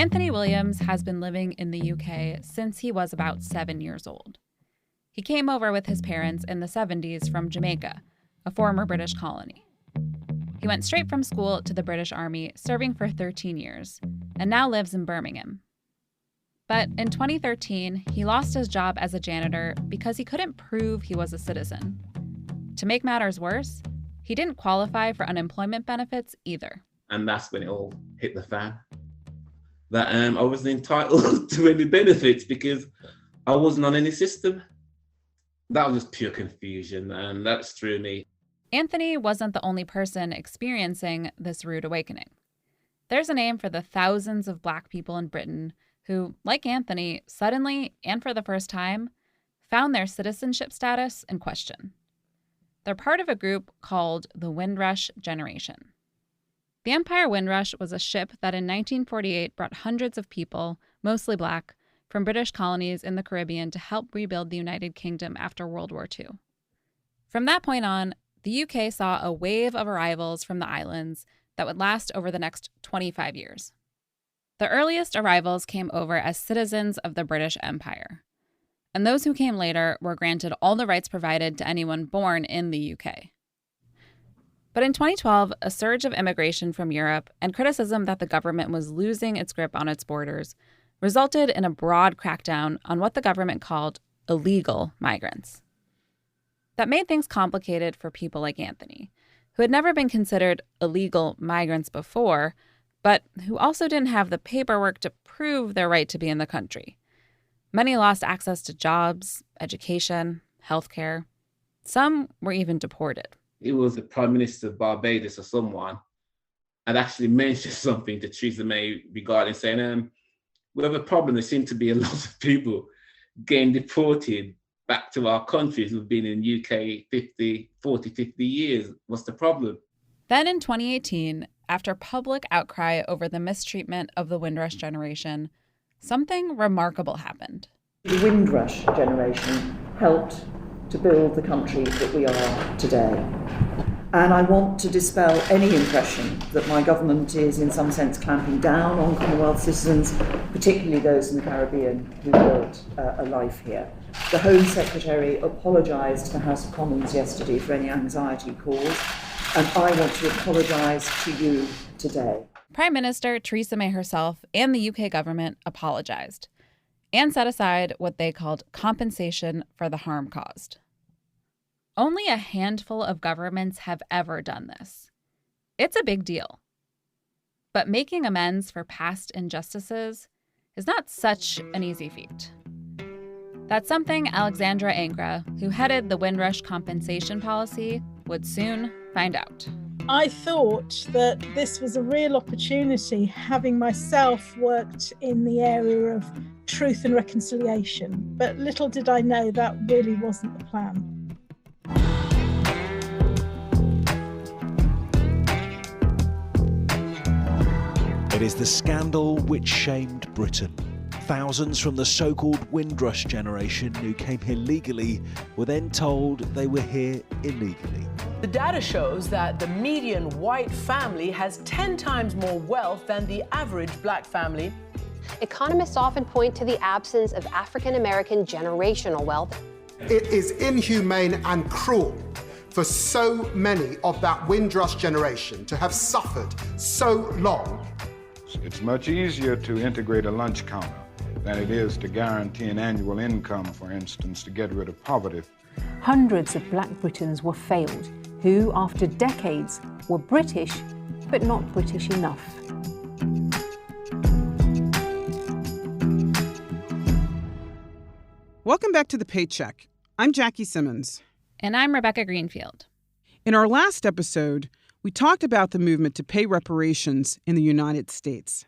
Anthony Williams has been living in the UK since he was about 7 years old. He came over with his parents in the 70s from Jamaica, a former British colony. He went straight from school to the British Army, serving for 13 years, and now lives in Birmingham. But in 2013, he lost his job as a janitor because he couldn't prove he was a citizen. To make matters worse, he didn't qualify for unemployment benefits either. And that's when it all hit the fan. That I wasn't entitled to any benefits because I wasn't on any system. That was just pure confusion, and that threw me. Anthony wasn't the only person experiencing this rude awakening. There's a name for the thousands of Black people in Britain who, like Anthony, suddenly, and for the first time, found their citizenship status in question. They're part of a group called the Windrush Generation. The Empire Windrush was a ship that in 1948 brought hundreds of people, mostly Black, from British colonies in the Caribbean to help rebuild the United Kingdom after World War II. From that point on, the UK saw a wave of arrivals from the islands that would last over the next 25 years. The earliest arrivals came over as citizens of the British Empire, and those who came later were granted all the rights provided to anyone born in the UK. But in 2012, a surge of immigration from Europe and criticism that the government was losing its grip on its borders resulted in a broad crackdown on what the government called illegal migrants. That made things complicated for people like Anthony, who had never been considered illegal migrants before, but who also didn't have the paperwork to prove their right to be in the country. Many lost access to jobs, education, healthcare. Some were even deported. It was the Prime Minister of Barbados or someone had actually mentioned something to Theresa May regarding saying, we have a problem. There seem to be a lot of people getting deported back to our countries who've been in the UK 50 years. What's the problem? Then in 2018, after public outcry over the mistreatment of the Windrush Generation, something remarkable happened. The Windrush Generation helped to build the country that we are today. And I want to dispel any impression that my government is in some sense clamping down on Commonwealth citizens, particularly those in the Caribbean who built a life here. The Home Secretary apologised to the House of Commons yesterday for any anxiety caused, and I want to apologise to you today. Prime Minister Theresa May herself and the UK government apologised and set aside what they called compensation for the harm caused. Only a handful of governments have ever done this. It's a big deal. But making amends for past injustices is not such an easy feat. That's something Alexandra Angra, who headed the Windrush compensation policy, would soon find out. I thought that this was a real opportunity, having myself worked in the area of truth and reconciliation. But little did I know that really wasn't the plan. It is the scandal which shamed Britain. Thousands from the so-called Windrush generation who came here legally were then told they were here illegally. The data shows that the median white family has 10 times more wealth than the average Black family. Economists often point to the absence of African-American generational wealth. It is inhumane and cruel for so many of that Windrush generation to have suffered so long. It's much easier to integrate a lunch counter than it is to guarantee an annual income, for instance, to get rid of poverty. Hundreds of Black Britons were failed, who, after decades, were British, but not British enough. Welcome back to The Paycheck. I'm Jackie Simmons. And I'm Rebecca Greenfield. In our last episode, we talked about the movement to pay reparations in the United States.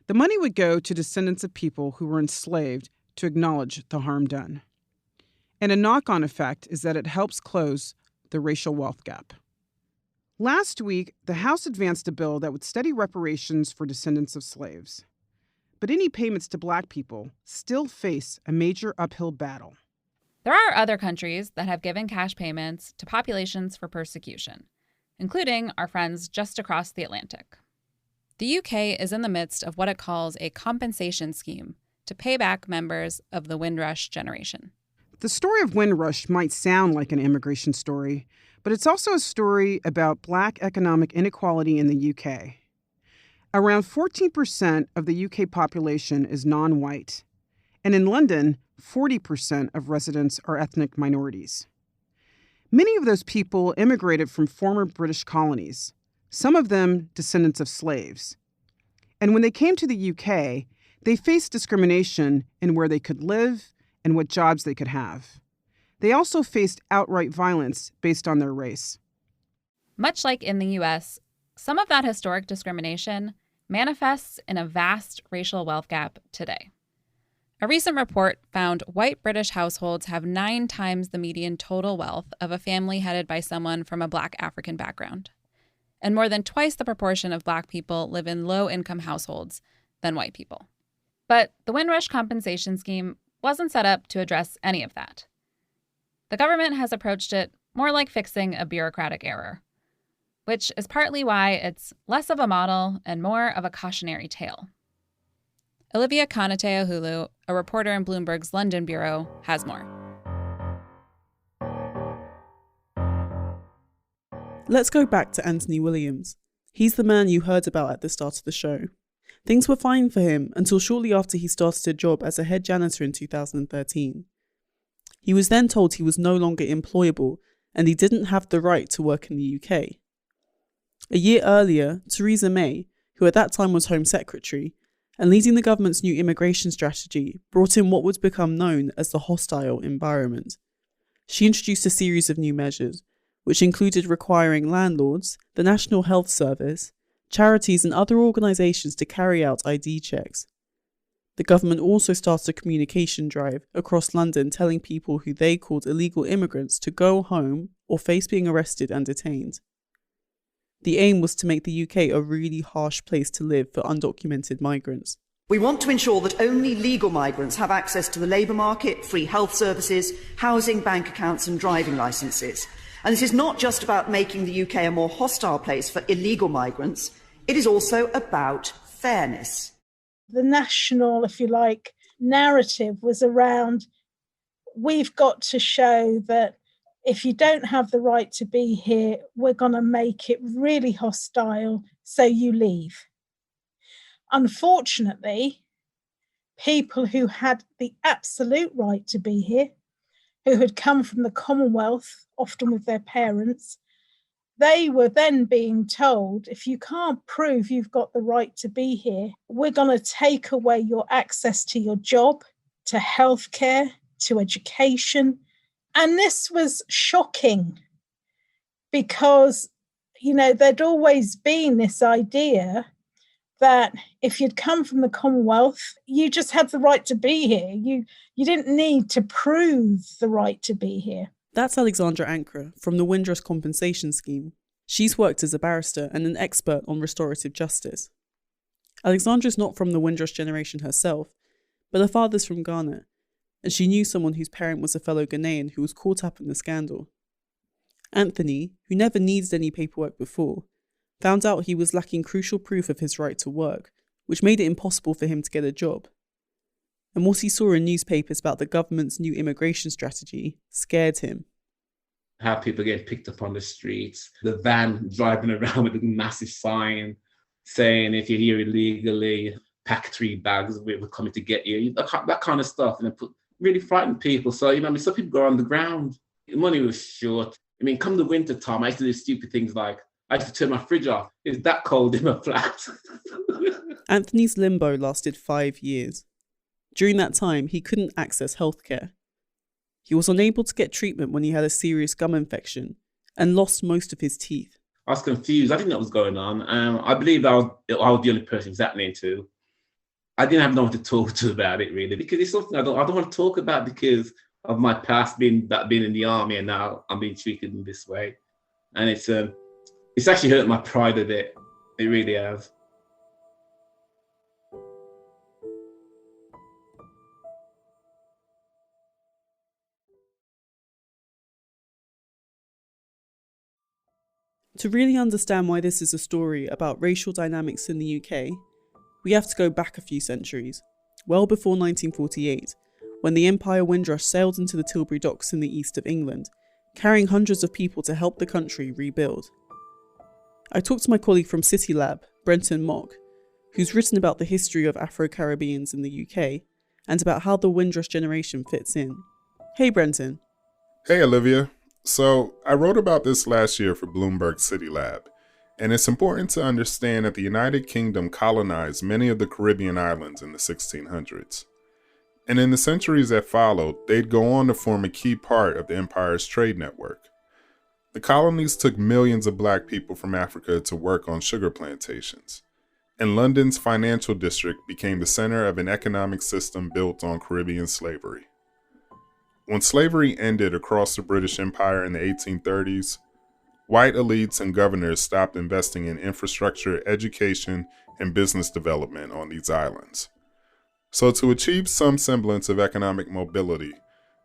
The money would go to descendants of people who were enslaved to acknowledge the harm done. And a knock-on effect is that it helps close the racial wealth gap. Last week, the House advanced a bill that would study reparations for descendants of slaves. But any payments to Black people still face a major uphill battle. There are other countries that have given cash payments to populations for persecution, including our friends just across the Atlantic. The UK is in the midst of what it calls a compensation scheme to pay back members of the Windrush Generation. The story of Windrush might sound like an immigration story, but it's also a story about Black economic inequality in the UK. Around 14% of the UK population is non-white, and in London, 40% of residents are ethnic minorities. Many of those people immigrated from former British colonies, some of them descendants of slaves. And when they came to the UK, they faced discrimination in where they could live and what jobs they could have. They also faced outright violence based on their race. Much like in the US, some of that historic discrimination manifests in a vast racial wealth gap today. A recent report found white British households have 9 times the median total wealth of a family headed by someone from a Black African background, and more than twice the proportion of Black people live in low-income households than white people. But the Windrush compensation scheme wasn't set up to address any of that. The government has approached it more like fixing a bureaucratic error, which is partly why it's less of a model and more of a cautionary tale. Olivia Konotey-Ahulu, a reporter in Bloomberg's London bureau, has more. Let's go back to Anthony Williams. He's the man you heard about at the start of the show. Things were fine for him until shortly after he started a job as a head janitor in 2013. He was then told he was no longer employable and he didn't have the right to work in the UK. A year earlier, Theresa May, who at that time was Home Secretary, and leading the government's new immigration strategy, brought in what would become known as the hostile environment. She introduced a series of new measures, which included requiring landlords, the National Health Service, charities and other organisations to carry out ID checks. The government also started a communication drive across London telling people who they called illegal immigrants to go home or face being arrested and detained. The aim was to make the UK a really harsh place to live for undocumented migrants. We want to ensure that only legal migrants have access to the labour market, free health services, housing, bank accounts and driving licences. And this is not just about making the UK a more hostile place for illegal migrants, it is also about fairness. The national, if you like, narrative was around, we've got to show that if you don't have the right to be here, we're going to make it really hostile, so you leave. Unfortunately, people who had the absolute right to be here, who had come from the Commonwealth, often with their parents, they were then being told, if you can't prove you've got the right to be here, we're going to take away your access to your job, to healthcare, to education. And this was shocking because, there'd always been this idea that if you'd come from the Commonwealth, you just had the right to be here. You didn't need to prove the right to be here. That's Alexandra Ankara from the Windrush Compensation Scheme. She's worked as a barrister and an expert on restorative justice. Alexandra's not from the Windrush generation herself, but her father's from Ghana, and she knew someone whose parent was a fellow Ghanaian who was caught up in the scandal. Anthony, who never needed any paperwork before, found out he was lacking crucial proof of his right to work, which made it impossible for him to get a job. And what he saw in newspapers about the government's new immigration strategy scared him. How people get picked up on the streets, the van driving around with a massive sign saying, if you're here illegally, pack 3 bags, we're coming to get you, that kind of stuff. And it really frightened people. So, some people go on the ground. The money was short. Come the winter time, I used to do stupid things like, I used to turn my fridge off. It's that cold in my flat. Anthony's limbo lasted 5 years. During that time, he couldn't access healthcare. He was unable to get treatment when he had a serious gum infection and lost most of his teeth. I was confused. I didn't know what was going on. I believe I was the only person it was happening to. I didn't have no one to talk to about it, really, because it's something I don't want to talk about because of my past being in the army, and now I'm being treated in this way. And it's actually hurt my pride a bit. It really has. To really understand why this is a story about racial dynamics in the UK, we have to go back a few centuries, well before 1948, when the Empire Windrush sailed into the Tilbury docks in the east of England, carrying hundreds of people to help the country rebuild. I talked to my colleague from City Lab, Brentin, who's written about the history of Afro-Caribbeans in the UK and about how the Windrush Generation fits in. Hey Brentin. Hey Olivia. So I wrote about this last year for Bloomberg City Lab, and it's important to understand that the United Kingdom colonized many of the Caribbean islands in the 1600s. And in the centuries that followed, they'd go on to form a key part of the empire's trade network. The colonies took millions of black people from Africa to work on sugar plantations, and London's financial district became the center of an economic system built on Caribbean slavery. When slavery ended across the British Empire in the 1830s, white elites and governors stopped investing in infrastructure, education, and business development on these islands. So to achieve some semblance of economic mobility,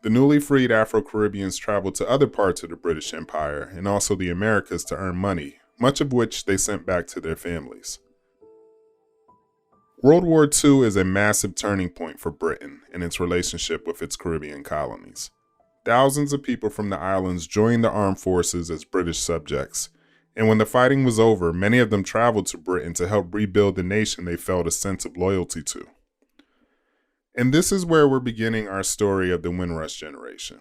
the newly freed Afro-Caribbeans traveled to other parts of the British Empire and also the Americas to earn money, much of which they sent back to their families. World War II is a massive turning point for Britain and its relationship with its Caribbean colonies. Thousands of people from the islands joined the armed forces as British subjects, and when the fighting was over, many of them traveled to Britain to help rebuild the nation they felt a sense of loyalty to. And this is where we're beginning our story of the Windrush Generation.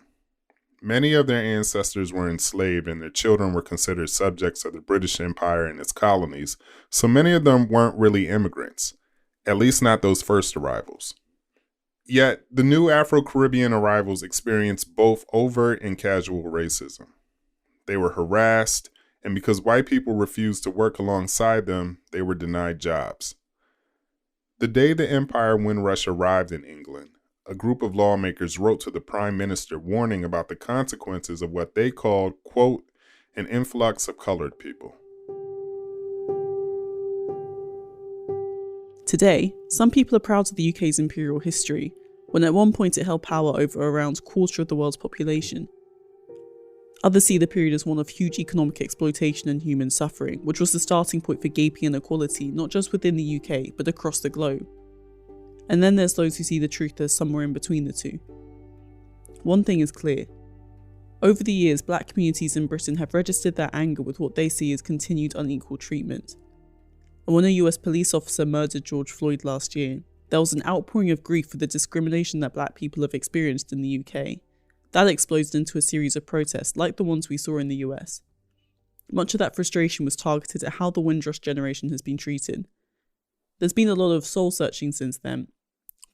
Many of their ancestors were enslaved and their children were considered subjects of the British Empire and its colonies, so many of them weren't really immigrants. At least not those first arrivals. Yet, the new Afro-Caribbean arrivals experienced both overt and casual racism. They were harassed, and because white people refused to work alongside them, they were denied jobs. The day the Empire Windrush arrived in England, a group of lawmakers wrote to the Prime Minister warning about the consequences of what they called, quote, an influx of colored people. Today, some people are proud of the UK's imperial history, when at one point it held power over around a quarter of the world's population. Others see the period as one of huge economic exploitation and human suffering, which was the starting point for gaping inequality not just within the UK, but across the globe. And then there's those who see the truth as somewhere in between the two. One thing is clear. Over the years, black communities in Britain have registered their anger with what they see as continued unequal treatment. And when a US police officer murdered George Floyd last year, there was an outpouring of grief for the discrimination that black people have experienced in the UK. That exploded into a series of protests like the ones we saw in the US. Much of that frustration was targeted at how the Windrush generation has been treated. There's been a lot of soul-searching since then.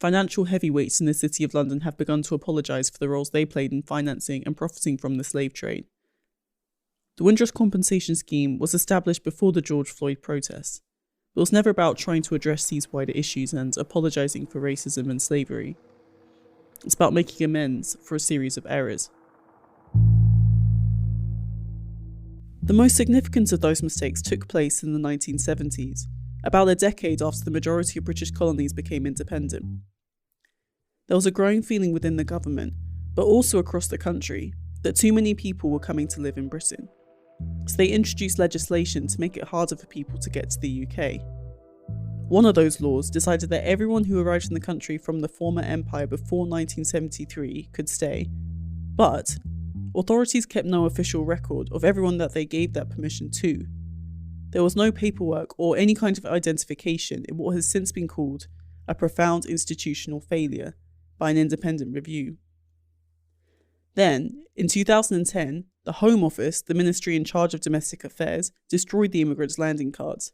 Financial heavyweights in the City of London have begun to apologise for the roles they played in financing and profiting from the slave trade. The Windrush compensation scheme was established before the George Floyd protests. It was never about trying to address these wider issues and apologising for racism and slavery. It's about making amends for a series of errors. The most significant of those mistakes took place in the 1970s, about a decade after the majority of British colonies became independent. There was a growing feeling within the government, but also across the country, that too many people were coming to live in Britain. So they introduced legislation to make it harder for people to get to the UK. One of those laws decided that everyone who arrived in the country from the former empire before 1973 could stay, but authorities kept no official record of everyone that they gave that permission to. There was no paperwork or any kind of identification in what has since been called a profound institutional failure by an independent review. Then, in 2010, the Home Office, the ministry in charge of domestic affairs, destroyed the immigrants' landing cards.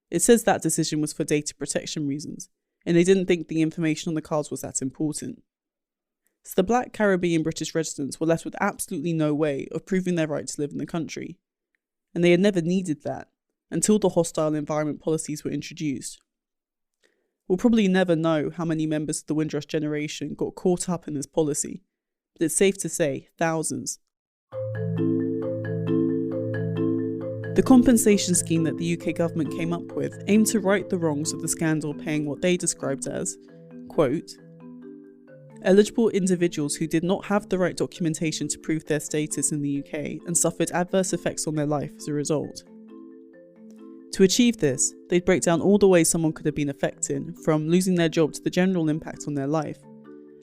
It says that decision was for data protection reasons, and they didn't think the information on the cards was that important. So the black Caribbean British residents were left with absolutely no way of proving their right to live in the country. And they had never needed that, until the hostile environment policies were introduced. We'll probably never know how many members of the Windrush generation got caught up in this policy, but it's safe to say thousands. The compensation scheme that the UK government came up with aimed to right the wrongs of the scandal, paying what they described as, quote, eligible individuals who did not have the right documentation to prove their status in the UK and suffered adverse effects on their life as a result. To achieve this, they'd break down all the ways someone could have been affected, from losing their job to the general impact on their life,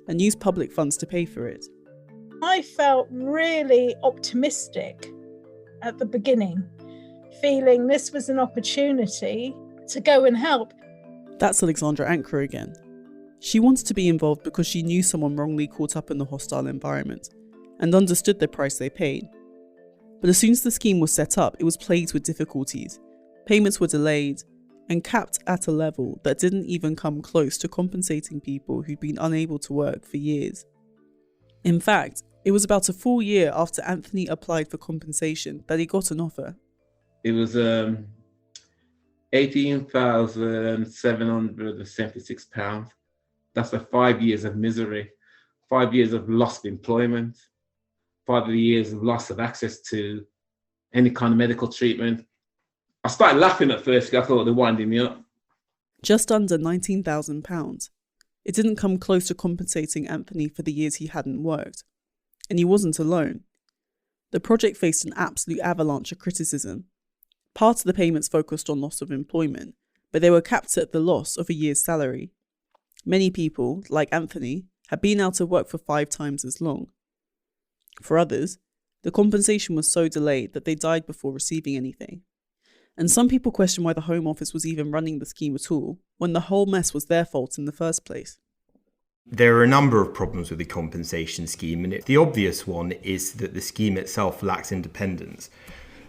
and use public funds to pay for it. I felt really optimistic at the beginning, feeling this was an opportunity to go and help. That's Alexandra Ankara again. She wanted to be involved because she knew someone wrongly caught up in the hostile environment and understood the price they paid. But as soon as the scheme was set up, it was plagued with difficulties. Payments were delayed and capped at a level that didn't even come close to compensating people who'd been unable to work for years. In fact, it was about a full year after Anthony applied for compensation that he got an offer. It was £18,776. That's for 5 years of misery, 5 years of lost employment, 5 years of loss of access to any kind of medical treatment. I started laughing at first because I thought they were winding me up. Just under £19,000. It didn't come close to compensating Anthony for the years he hadn't worked. And he wasn't alone. The project faced an absolute avalanche of criticism. Part of the payments focused on loss of employment, but they were capped at the loss of a year's salary. Many people, like Anthony, had been out of work for 5 times as long. For others, the compensation was so delayed that they died before receiving anything. And some people question why the Home Office was even running the scheme at all, when the whole mess was their fault in the first place. There are a number of problems with the compensation scheme, and the obvious one is that the scheme itself lacks independence.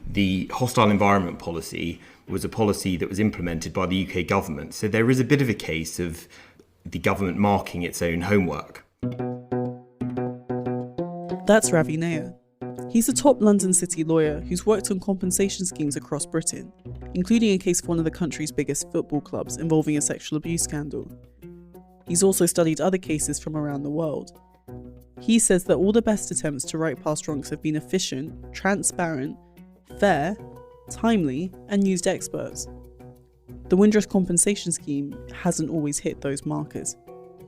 The hostile environment policy was a policy that was implemented by the UK government, so there is a bit of a case of the government marking its own homework. That's Ravi Nair. He's a top London City lawyer who's worked on compensation schemes across Britain, including a case for one of the country's biggest football clubs involving a sexual abuse scandal. He's also studied other cases from around the world. He says that all the best attempts to right past wrongs have been efficient, transparent, fair, timely, and used experts. The Windrush compensation scheme hasn't always hit those markers.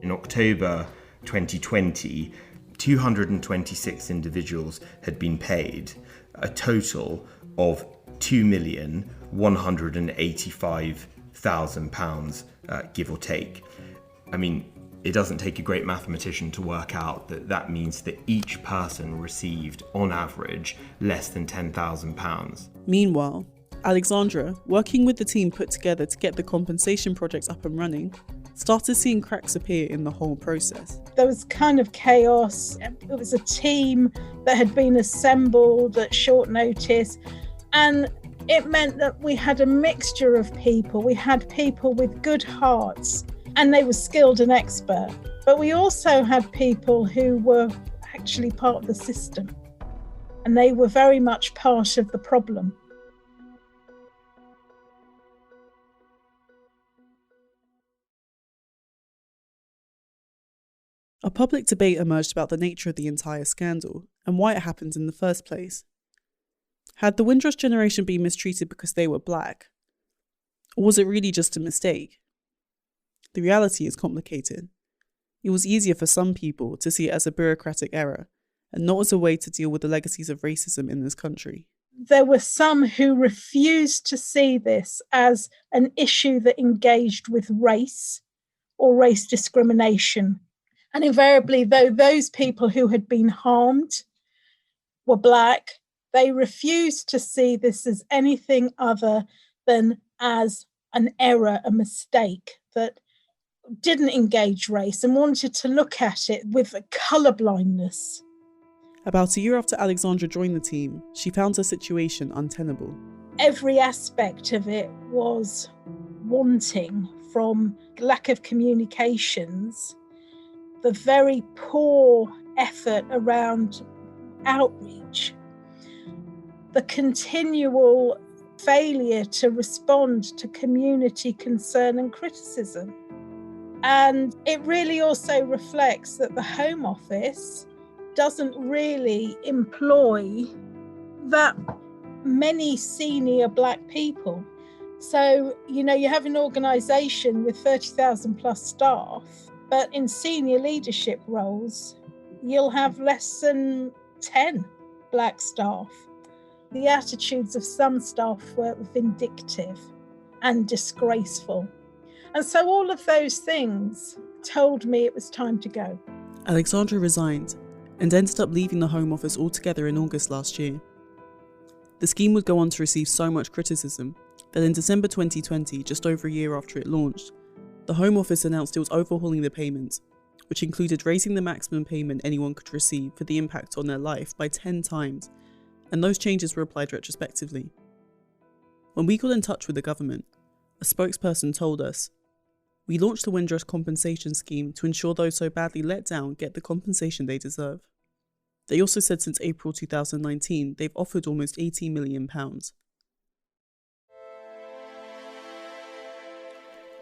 In October 2020, 226 individuals had been paid a total of £2,185,000, give or take. I mean, it doesn't take a great mathematician to work out that that means that each person received, on average, less than £10,000. Meanwhile, Alexandra, working with the team put together to get the compensation project up and running, started seeing cracks appear in the whole process. There was kind of chaos. It was a team that had been assembled at short notice, and it meant that we had a mixture of people. We had people with good hearts, and they were skilled and expert, but we also had people who were actually part of the system, and they were very much part of the problem. A public debate emerged about the nature of the entire scandal and why it happened in the first place. Had the Windrush generation been mistreated because they were black? Or was it really just a mistake? The reality is complicated. It was easier for some people to see it as a bureaucratic error and not as a way to deal with the legacies of racism in this country. There were some who refused to see this as an issue that engaged with race or race discrimination. And invariably, though those people who had been harmed were black, they refused to see this as anything other than as an error, a mistake that didn't engage race and wanted to look at it with a colourblindness. About a year after Alexandra joined the team, she found her situation untenable. Every aspect of it was wanting, from lack of communications, the very poor effort around outreach, the continual failure to respond to community concern and criticism. And it really also reflects that the Home Office doesn't really employ that many senior black people. So, you have an organisation with 30,000 plus staff, But in senior leadership roles, you'll have less than 10 black staff. The attitudes of some staff were vindictive and disgraceful. And so all of those things told me it was time to go. Alexandra resigned and ended up leaving the Home Office altogether in August last year. The scheme would go on to receive so much criticism that in December 2020, just over a year after it launched, the Home Office announced it was overhauling the payments, which included raising the maximum payment anyone could receive for the impact on their life by 10 times, and those changes were applied retrospectively. When we got in touch with the government, a spokesperson told us, "We launched the Windrush compensation scheme to ensure those so badly let down get the compensation they deserve." They also said since April 2019, they've offered almost £80 million.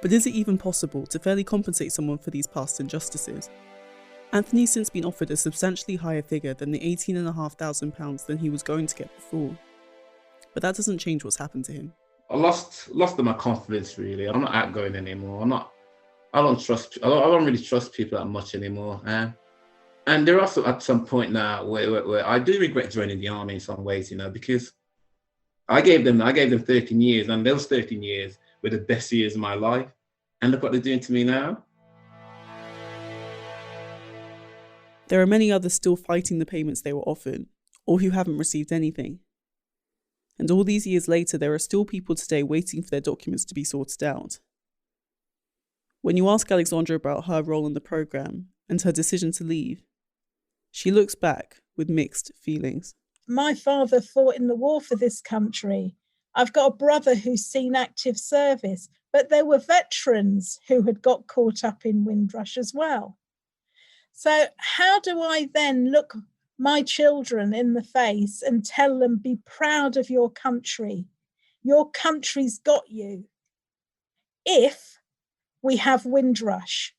But is it even possible to fairly compensate someone for these past injustices? Anthony's since been offered a substantially higher figure than the £18,500 than he was going to get before. But that doesn't change what's happened to him. I lost my confidence, really. I'm not outgoing anymore. I don't really trust people that much anymore. And they're also at some point now where I do regret joining the army in some ways, because I gave them 13 years, and those 13 years were the best years of my life. And look what they're doing to me now. There are many others still fighting the payments they were offered, or who haven't received anything. And all these years later, there are still people today waiting for their documents to be sorted out. When you ask Alexandra about her role in the programme and her decision to leave, she looks back with mixed feelings. My father fought in the war for this country. I've got a brother who's seen active service, but there were veterans who had got caught up in Windrush as well. So how do I then look my children in the face and tell them, be proud of your country? Your country's got you. If we have Windrush.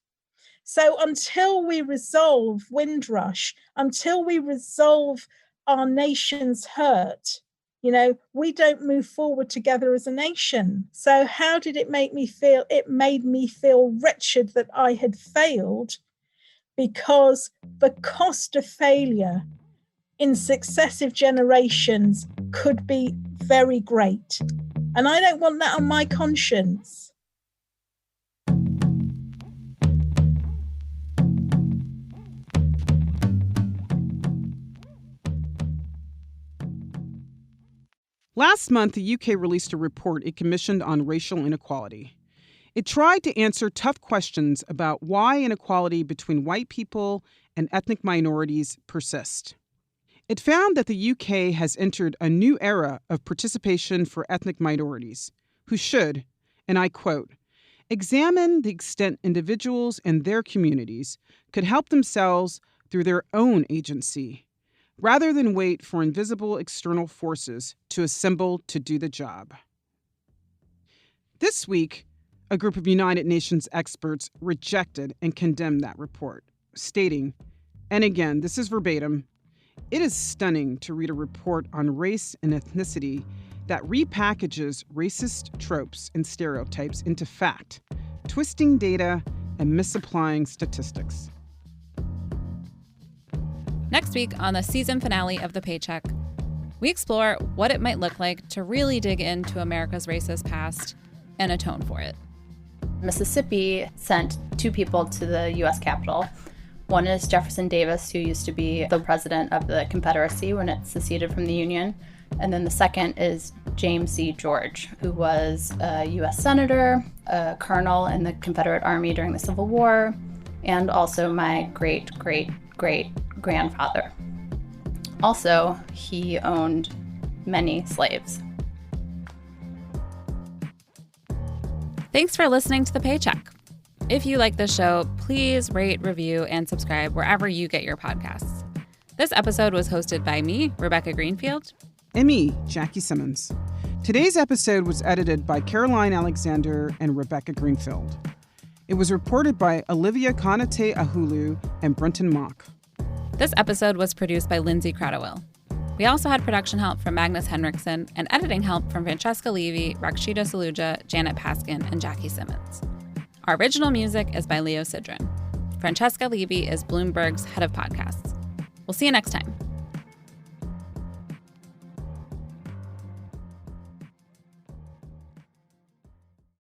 So until we resolve Windrush, until we resolve our nation's hurt, we don't move forward together as a nation. So how did it make me feel? It made me feel wretched that I had failed, because the cost of failure in successive generations could be very great. And I don't want that on my conscience. Last month, the UK released a report it commissioned on racial inequality. It tried to answer tough questions about why inequality between white people and ethnic minorities persist. It found that the UK has entered a new era of participation for ethnic minorities, who should, and I quote, examine the extent individuals and their communities could help themselves through their own agency, rather than wait for invisible external forces to assemble to do the job. This week, a group of United Nations experts rejected and condemned that report, stating, and again, this is verbatim, "It is stunning to read a report on race and ethnicity that repackages racist tropes and stereotypes into fact, twisting data and misapplying statistics." Next week on the season finale of The Paycheck, we explore what it might look like to really dig into America's racist past and atone for it. Mississippi sent 2 people to the U.S. Capitol. One is Jefferson Davis, who used to be the president of the Confederacy when it seceded from the Union. And then the second is James C. George, who was a U.S. Senator, a colonel in the Confederate Army during the Civil War, and also my great-great-great-grandfather. Also, he owned many slaves. Thanks for listening to The Paycheck. If you like this show, please rate, review, and subscribe wherever you get your podcasts. This episode was hosted by me, Rebecca Greenfield. And me, Jackie Simmons. Today's episode was edited by Caroline Alexander and Rebecca Greenfield. It was reported by Olivia Konotey-Ahulu and Brentin. This episode was produced by Lindsay Cradwell. We also had production help from Magnus Henriksen and editing help from Francesca Levy, Rakshita Saluja, Janet Paskin, and Jackie Simmons. Our original music is by Leo Sidran. Francesca Levy is Bloomberg's head of podcasts. We'll see you next time.